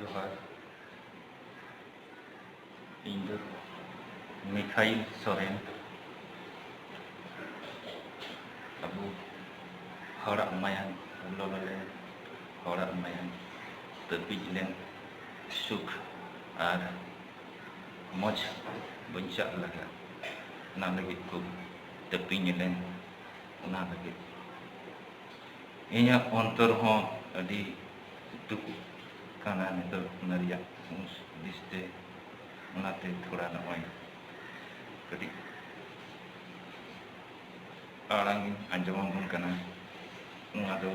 जोहार ᱤᱧ ᱫᱚ ᱢᱤᱠᱷᱟᱭᱤᱞ ᱥᱚᱨᱮᱱ ᱟᱵᱚ ᱦᱚᱲᱟᱜ ᱢᱟᱭᱟᱝ ᱞᱚᱞᱚ ᱞᱮᱱ ᱦᱚᱲᱟᱜ ᱢᱟᱭᱟᱝ ᱛᱟᱹᱯᱤᱡ ᱞᱮᱱ ᱥᱩᱠ ᱟᱨ ᱢᱚᱡᱽ ᱵᱟᱧᱪᱟᱜ ᱞᱟᱹᱜᱤᱫ ᱚᱱᱟ ᱞᱟᱹᱜᱤᱫ ᱠᱚ ᱛᱟᱹᱯᱤᱧ ᱞᱮᱱ ᱚᱱᱟ ᱞᱟᱹᱜᱤᱫ ᱤᱧᱟᱹᱜ ᱚᱱᱛᱚᱨ ᱦᱚᱸ ᱟᱹᱰᱤ ᱫᱩᱠ ᱠᱟᱱᱟ ᱱᱤᱛᱚᱜ ᱚᱱᱟ ᱨᱮᱭᱟᱜ ᱫᱤᱥᱛᱮ ᱚᱱᱟᱛᱮ ᱛᱷᱚᱲᱟ ᱱᱚᱜᱼᱚᱭ ᱠᱟᱹᱴᱤᱡ ᱟᱲᱟᱝ ᱟᱸᱡᱚᱢᱟᱵᱚᱱ ᱠᱟᱱᱟ ᱱᱚᱣᱟ ᱫᱚ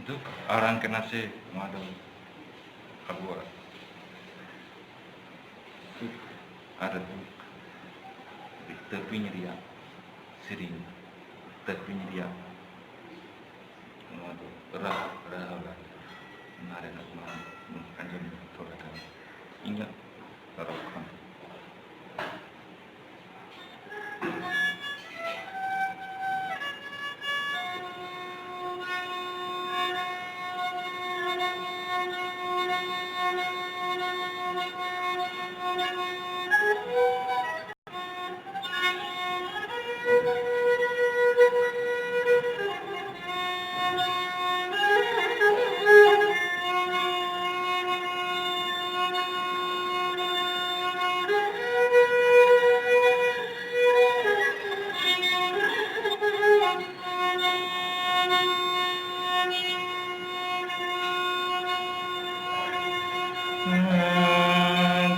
ᱫᱩᱠ ᱟᱲᱟᱝ ᱠᱟᱱᱟ ᱥᱮ ᱱᱚᱣᱟ ᱫᱚ ᱟᱵᱚᱣᱟᱜ ᱥᱩᱠ ᱟᱨ ᱫᱩᱠ ᱛᱟᱹᱯᱤᱧ ᱨᱮᱭᱟᱜ ᱥᱮᱨᱮᱧ ᱛᱟᱹᱯᱤᱧ ᱨᱮᱭᱟᱜ ᱱᱚᱣᱟ ᱫᱚ ᱨᱟᱦᱟ ᱚᱱᱟ ᱨᱮᱱᱟᱜ ᱱᱚᱣᱟ ᱟᱸᱡᱚᱢ ᱛᱷᱚᱲᱟ ᱜᱟᱱ ᱤᱧᱟᱹᱜ ᱛᱚᱨᱚᱯ ᱠᱷᱚᱱ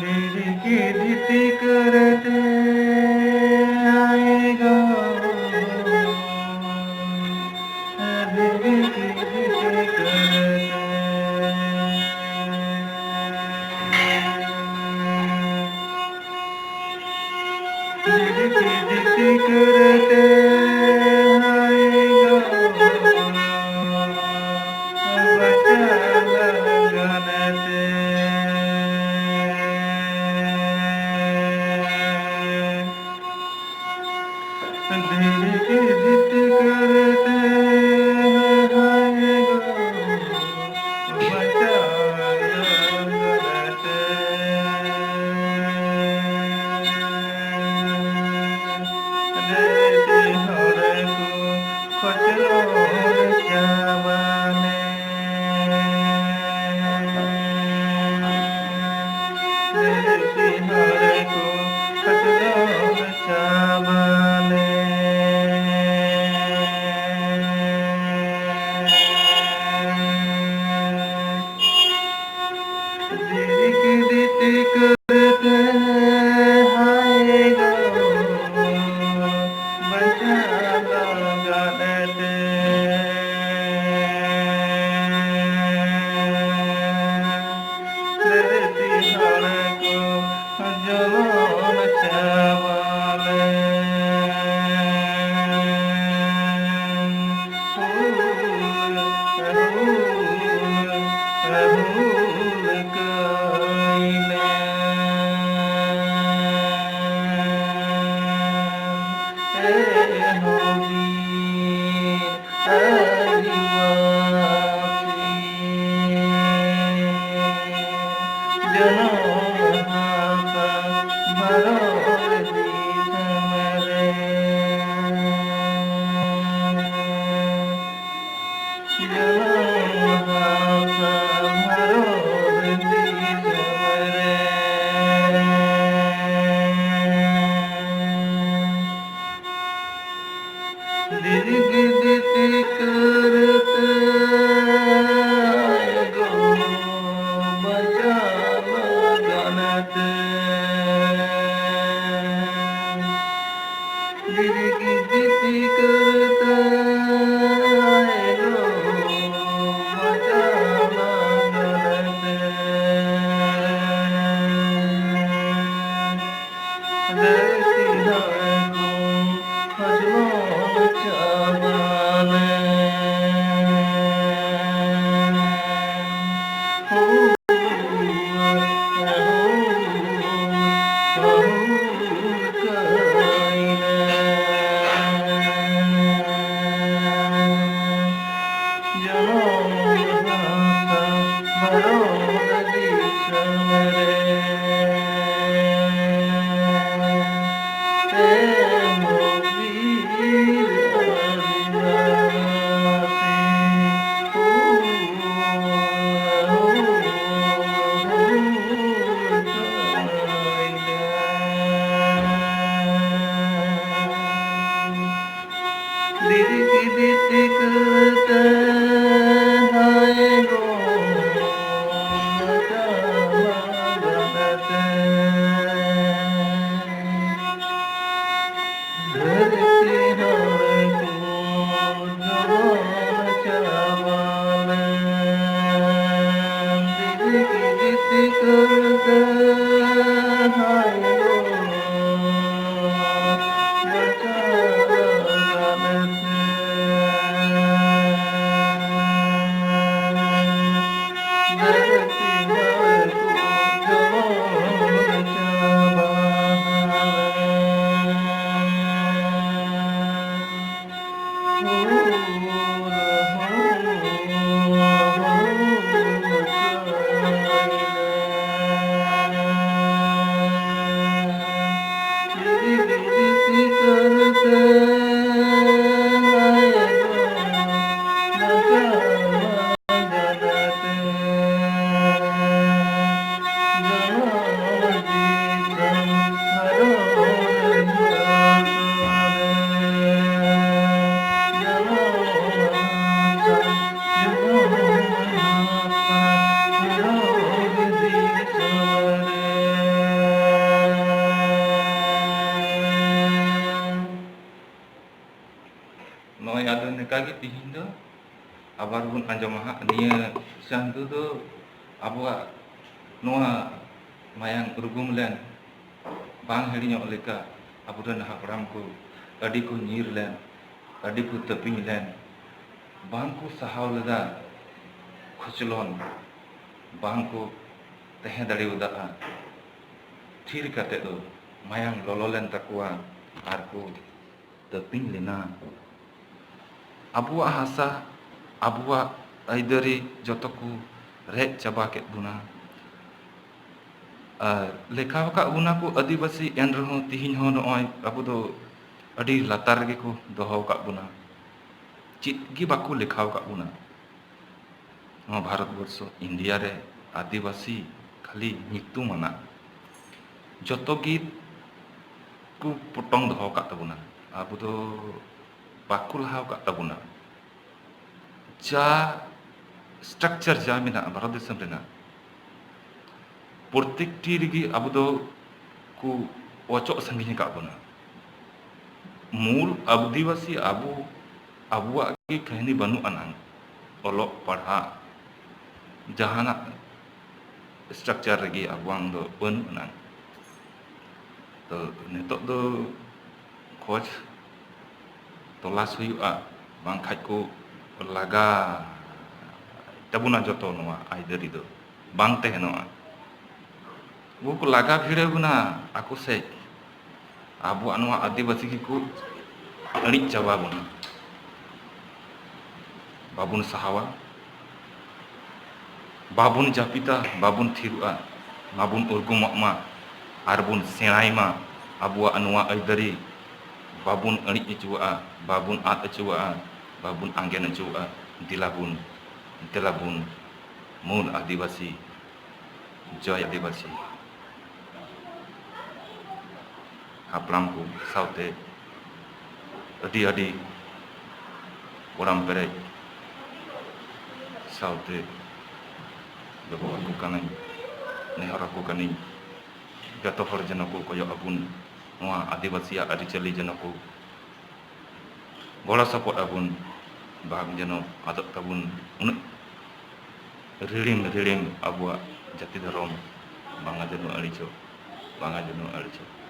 धीरे की धीरे करते आएगा धीरे की धीरे करते धीरे की धीरे करते धीरे की जिद करते बचा देते हरे को खचलों चावाने देते हरे को खचलों चावाने करते आएगा बचा लगाते देती हरे को जलन चावले Oh Diri-diri kereta hai go macam धरती hai ko jawan chawalan diri-diri kereta hai go Noy ada nekagi tihin do abar bun anjom ha niya santu do abuak noa mayang urugum len bang heli nyok leka abu dan hapram ko adi ko nyir len adi ko teping len bang ko sahaw leda khoclon bang ko tehen dare uda thir kate do mayang lolo len takwa ar ko teping lena abuak hasa abuak aidari jotoku rej chaba ket buna lekha ka buna ko adivasi en reho tihin ho noy abu do adi latar ge ko doho ka buna chit gi baku lekha ka buna no bharat borso india re adivasi khali nyutum ana joto git ku potong doho ka tabuna abu do bakul haw ka tabuna ja structure ja mina bharat disam rena প্রত্যেকটি রিগি আবু দো কু অচক সঙ্গিনি কাবনা মূল আদিবাসী আবু আবুয়া কি কাহিনী বানু আনাং অলক পড়া জাহানা structure রিগি আবুয়াং দো বানু আনাং তো নিতক দো খোঁজ তলাশ হুᱭᱩᱜᱼᱟ ᱵᱟᱝᱠᱷᱟᱡ ᱠᱚ ᱞᱟᱜᱟ ᱛᱟᱵᱚᱱᱟ ᱡᱚᱛᱚ ᱱᱚᱣᱟ ᱟᱹᱭᱫᱟᱹᱨᱤ ᱫᱚ ᱵᱟᱝ ᱛᱟᱦᱮᱱᱚᱜᱼᱟ वो को लगा भिड़े बना आको से अब आदिवासी को अड़ी चाबा बना बाबुन सहावा बाबुन जापिता बाबुन थिरुआ बाबुन उर्गुमा आरबुन सेणाइमा अब अदरी बाबुन अड़ी अचुआ बाबुन आद अचुआ बाबुन आंगेन अचुआ दिलाबुन दिलाबुन मूल आदिवासी जय आदिवासी haplam ko saute adi adi orang pere saute bebo aku kanai nehar aku kanai gato hor jana ko koyo abun noa adivasi ari chali jana ko gola support abun bag jano adat tabun un rilim abua jati dharom banga jano aricho banga jano aricho